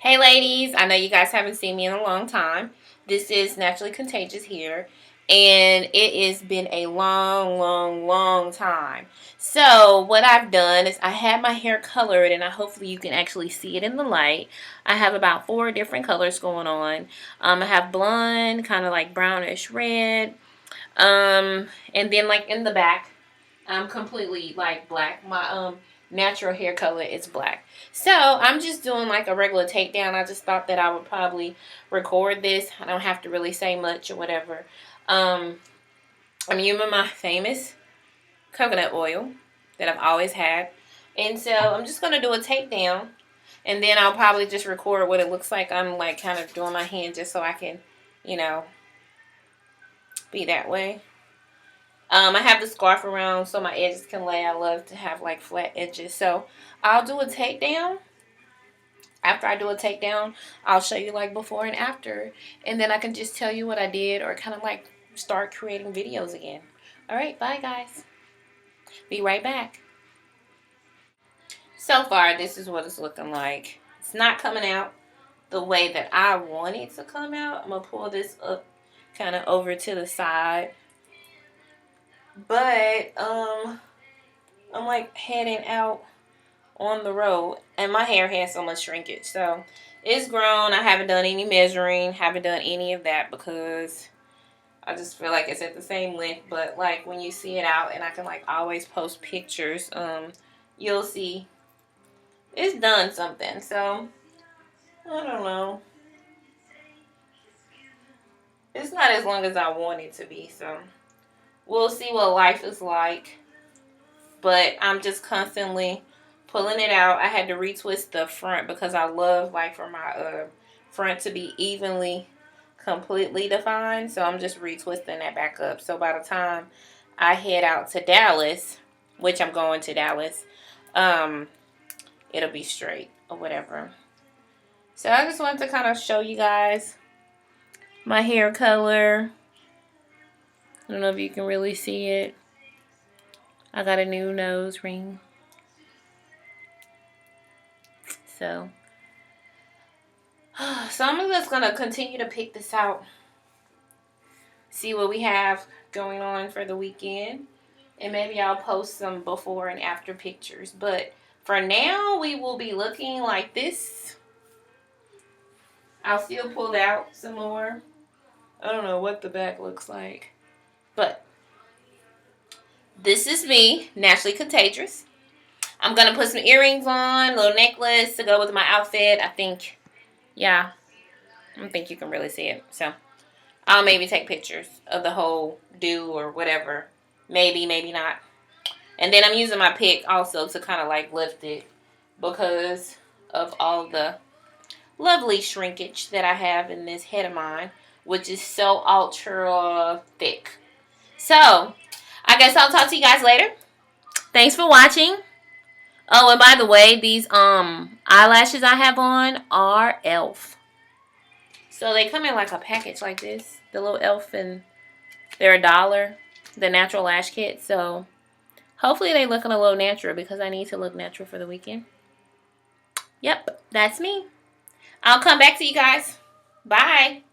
Hey ladies, I know you guys haven't seen me in a long time. This is Naturally Contagious here, and it has been a long time. So what I've done is I had my hair colored, and hopefully you can actually see it in the light. I have about 4 different colors going on. I have blonde, kind of like brownish red, and then like in the back, I'm completely like black. My natural hair color is black. So I'm just doing like a regular takedown. I just thought that I would probably record this. I don't have to really say much or whatever. I'm using my famous coconut oil that I've always had. And so I'm just going to do a takedown. And then I'll probably just record what it looks like. I'm like kind of doing my hand just so I can, you know, be that way. I have the scarf around so my edges can lay. I love to have like flat edges. So I'll do a takedown. After I do a takedown, I'll show you like before and after. And then I can just tell you what I did or kind of like start creating videos again. Alright, bye guys. Be right back. So far, this is what it's looking like. It's not coming out the way that I want it to come out. I'm going to pull this up kind of over to the side. But, I'm like heading out on the road. And my hair has so much shrinkage. So, it's grown. I haven't done any measuring. Haven't done any of that because I just feel like it's at the same length. But, like, when you see it out and I can, like, always post pictures, you'll see it's done something. So, I don't know. It's not as long as I want it to be. So, we'll see what life is like. But I'm just constantly pulling it out. I had to retwist the front because I love like for my front to be evenly, completely defined. So I'm just retwisting that back up. So by the time I head out to Dallas, which I'm going to Dallas, it'll be straight or whatever. So I just wanted to kind of show you guys my hair color. I don't know if you can really see it. I got a new nose ring. So I'm just going to continue to pick this out. See what we have going on for the weekend. And maybe I'll post some before and after pictures. But for now, we will be looking like this. I'll still pull out some more. I don't know what the back looks like. But this is me, Naturally Contagious. I'm going to put some earrings on, a little necklace to go with my outfit. I think, yeah, I don't think you can really see it. So, I'll maybe take pictures of the whole do or whatever. Maybe, maybe not. And then I'm using my pick also to kind of like lift it because of all the lovely shrinkage that I have in this head of mine, which is so ultra thick. So, I guess I'll talk to you guys later. Thanks for watching. Oh, and by the way, these eyelashes I have on are e.l.f. So they come in like a package like this. The little e.l.f. and they're $1. The natural lash kit. So hopefully they looking a little natural because I need to look natural for the weekend. Yep, that's me. I'll come back to you guys. Bye.